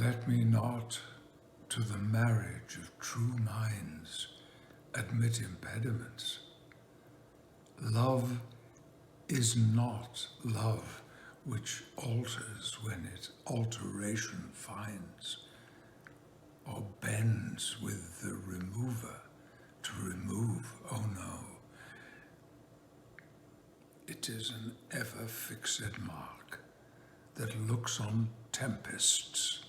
Let me not to the marriage of true minds admit impediments. Love is not love which alters when it alteration finds, or bends with the remover to remove, oh no. It is an ever-fixed mark that looks on tempests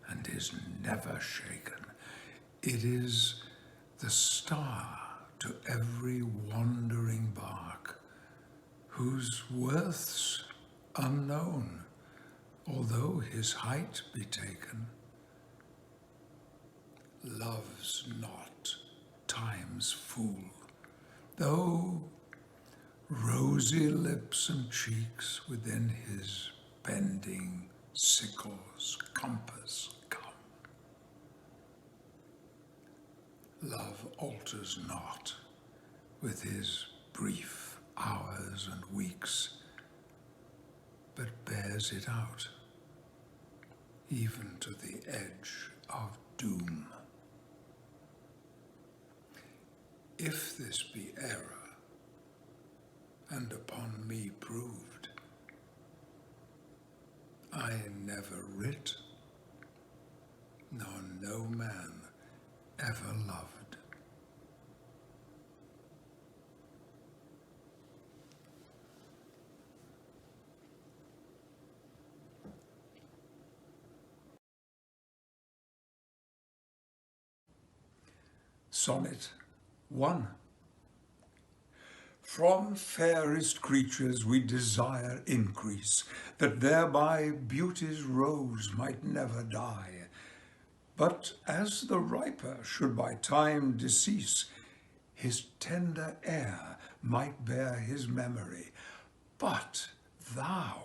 and is never shaken. It is the star to every wandering bark, whose worth's unknown, although his height be taken. Love's not time's fool, though rosy lips and cheeks within his bending sickle's compass come. Love alters not with his brief hours and weeks, but bears it out, even to the edge of doom. If this be error, and upon me proved, I never writ, nor no man ever loved. Sonnet 1. From fairest creatures we desire increase, that thereby beauty's rose might never die. But as the riper should by time decease, his tender air might bear his memory. But thou,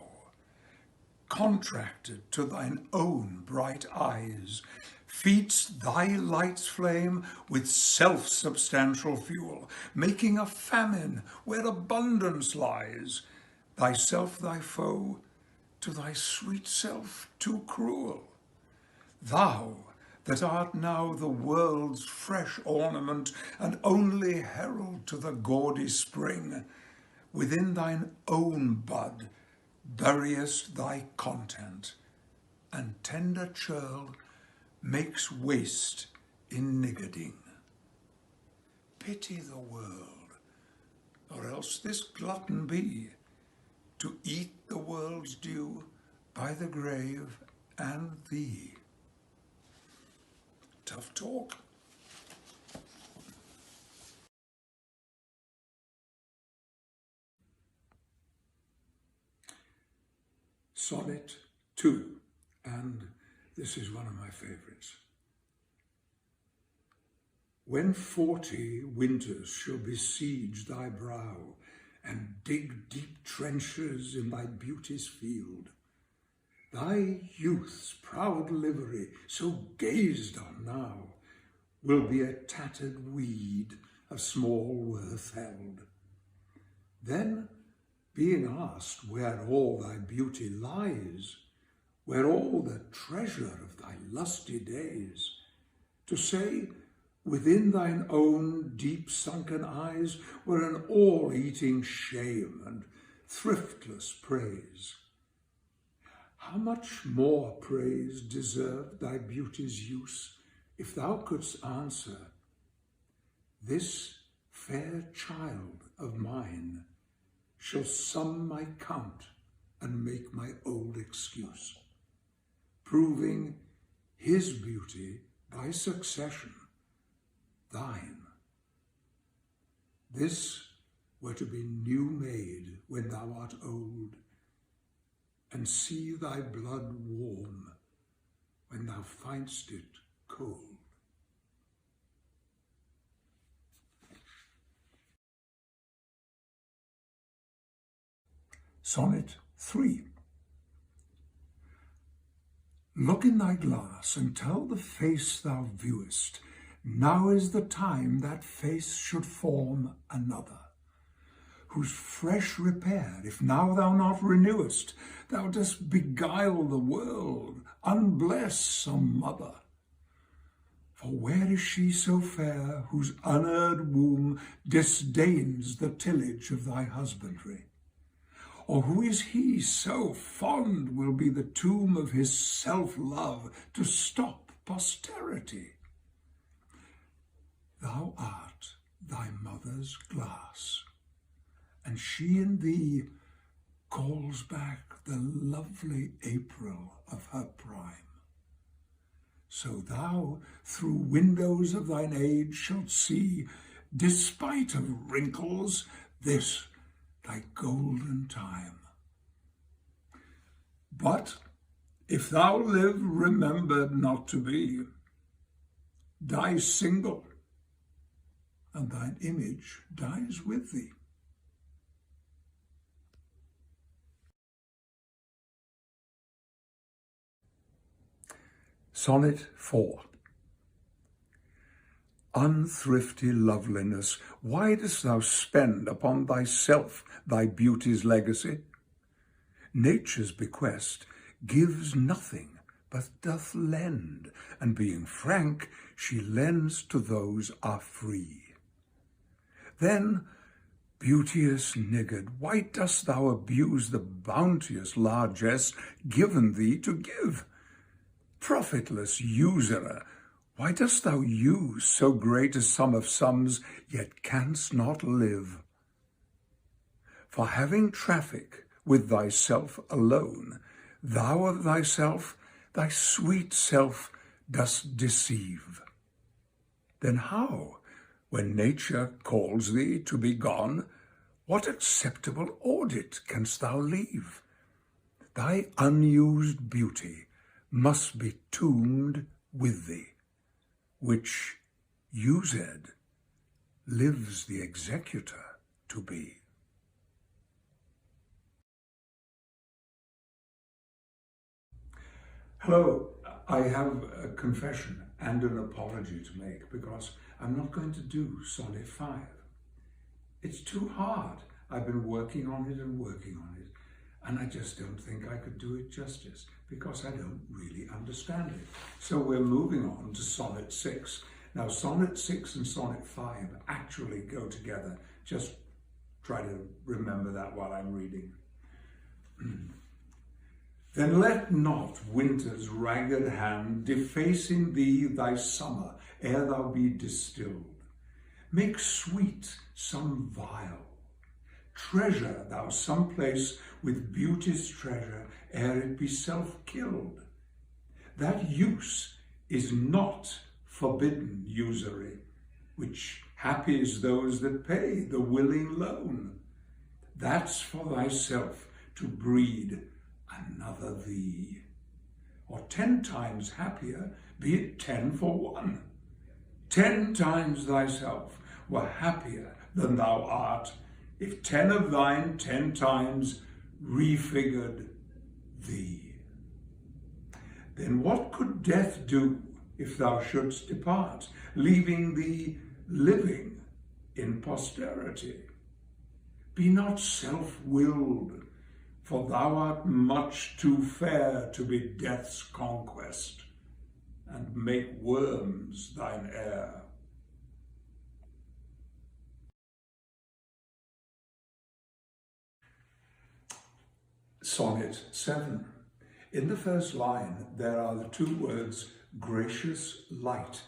contracted to thine own bright eyes, feedst thy light's flame with self-substantial fuel, making a famine where abundance lies, thyself thy foe, to thy sweet self too cruel. Thou, that art now the world's fresh ornament, and only herald to the gaudy spring, within thine own bud buryest thy content, and tender churl makes waste in niggarding. Pity the world, or else this glutton be, to eat the world's due by the grave and thee. Tough talk. Sonnet 2, and this is one of my favourites. When 40 winters shall besiege thy brow, and dig deep trenches in thy beauty's field, thy youth's proud livery, so gazed on now, will be a tattered weed of small worth held. Then, being asked where all thy beauty lies, where all the treasure of thy lusty days, to say, within thine own deep sunken eyes were an all-eating shame and thriftless praise. How much more praise deserved thy beauty's use, if thou couldst answer, this fair child of mine shall sum my count and make my old excuse, proving his beauty by succession thine. This were to be new made when thou art old, and see thy blood warm when thou find'st it cold. Sonnet 3. Look in thy glass and tell the face thou viewest, now is the time that face should form another. whose fresh repair, if now thou not renewest, thou dost beguile the world, unbless some mother. For where is she so fair, whose unerred womb disdains the tillage of thy husbandry? Or who is he so fond will be the tomb of his self-love to stop posterity? Thou art thy mother's glass, and she in thee calls back the lovely April of her prime. So thou through windows of thine age shalt see, despite of wrinkles, this thy golden time. But if thou live remembered not to be, die single, and thine image dies with thee. Sonnet 4. Unthrifty loveliness, why dost thou spend upon thyself thy beauty's legacy? Nature's bequest gives nothing, but doth lend, and being frank, she lends to those are free. Then, beauteous niggard, why dost thou abuse the bounteous largesse given thee to give? Profitless usurer, why dost thou use so great a sum of sums, yet canst not live? For having traffic with thyself alone, thou of thyself, thy sweet self, dost deceive. Then how, when nature calls thee to be gone, what acceptable audit canst thou leave? Thy unused beauty must be tombed with thee, which, used, lives the executor to be. Hello, I have a confession and an apology to make because I'm not going to do Sonnet 5. It's too hard. I've been working on it, and I just don't think I could do it justice because I don't really understand it. So we're moving on to Sonnet 6. Now, Sonnet 6 and Sonnet 5 actually go together. Just try to remember that while I'm reading. Then let not winter's ragged hand deface in thee thy summer ere thou be distilled. Make sweet some vial. Treasure thou some place with beauty's treasure ere it be self-killed. That use is not forbidden usury, which happy is those that pay the willing loan. That's for thyself to breed another thee. Or 10 times happier, be it 10 for 1. 10 times thyself were happier than thou art, if 10 of thine 10 times refigured thee. Then what could death do if thou shouldst depart, leaving thee living in posterity? Be not self-willed, for thou art much too fair to be death's conquest, and make worms thine heir. Sonnet 7. In the first line, there are the 2 words, gracious light.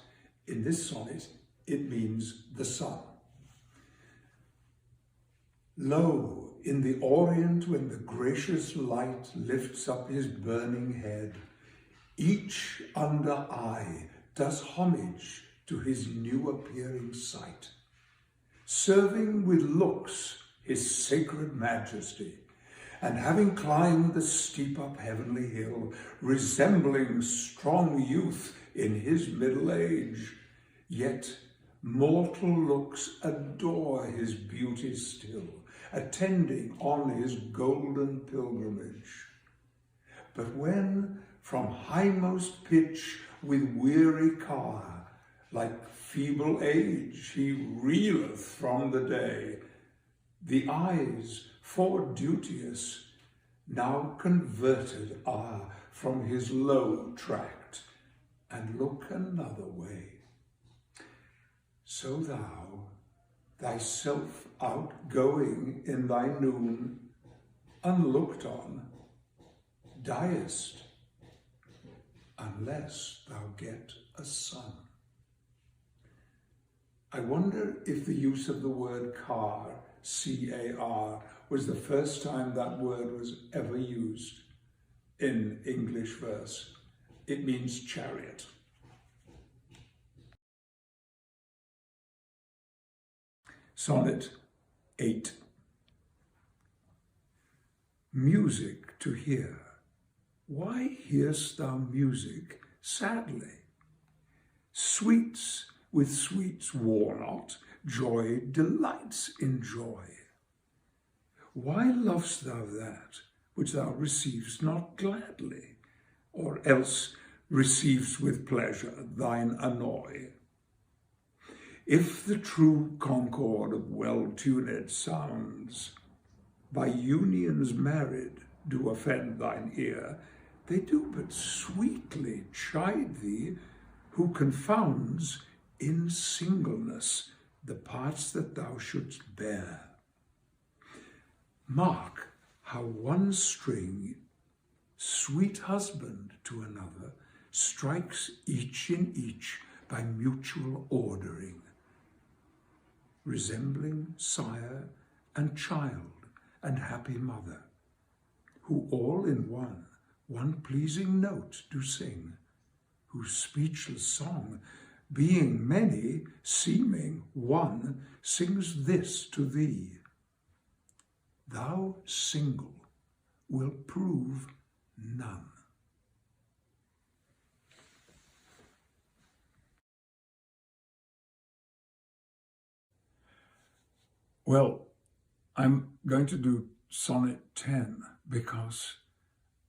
In this sonnet, it means the sun. Lo, in the orient, when the gracious light lifts up his burning head, each under eye does homage to his new appearing sight, serving with looks his sacred majesty, and having climbed the steep up heavenly hill, resembling strong youth in his middle age, yet mortal looks adore his beauty still, attending on his golden pilgrimage. But when from highmost pitch with weary car, like feeble age, he reeleth from the day, The eyes for-duteous now converted are from his low tract, and look another way. So thou, thyself outgoing in thy noon, unlooked on, diest, unless thou get a son. I wonder if the use of the word car, C-A-R, was the first time that word was ever used in English verse. It means chariot. Sonnet 8. Music to hear. Why hear'st thou music sadly? Sweets with sweets war not, joy delights in joy. Why lovest thou that which thou receivest not gladly, or else receives with pleasure thine annoy? If the true concord of well-tuned sounds by unions married do offend thine ear, they do but sweetly chide thee who confounds in singleness the parts that thou shouldst bear. Mark how one string, sweet husband to another, strikes each in each by mutual ordering, resembling sire and child and happy mother, who all in one pleasing note do sing, whose speechless song, being many, seeming one, sings this to thee: thou single wilt prove none. Well, I'm going to do Sonnet 10 because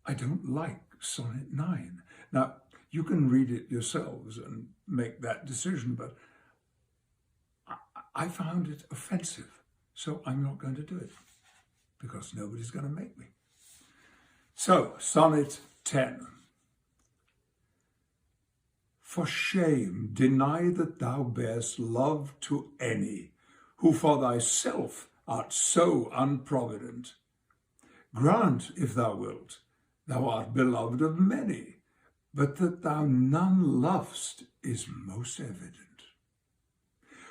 I don't like Sonnet 9. Now, you can read it yourselves and make that decision, but I found it offensive, so I'm not going to do it because nobody's going to make me. So, Sonnet 10. For shame, deny that thou bear'st love to any, who for thyself art so unprovident. Grant, if thou wilt, thou art beloved of many, but that thou none lovest is most evident.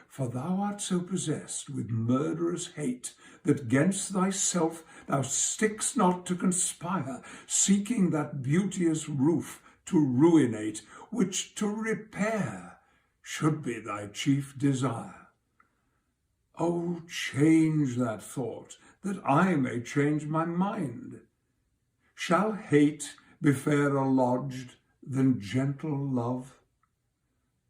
For thou art so possessed with murderous hate, that 'gainst thyself thou stick'st not to conspire, seeking that beauteous roof to ruinate, which to repair should be thy chief desire. Oh, change that thought, that I may change my mind. Shall hate be fairer lodged than gentle love?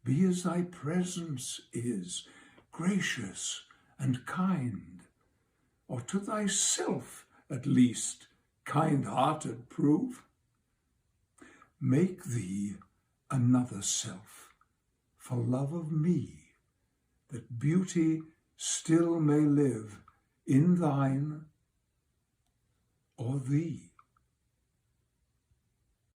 Be as thy presence is, gracious and kind, or to thyself at least kind-hearted prove. Make thee another self, for love of me, that beauty still may live in thine or thee.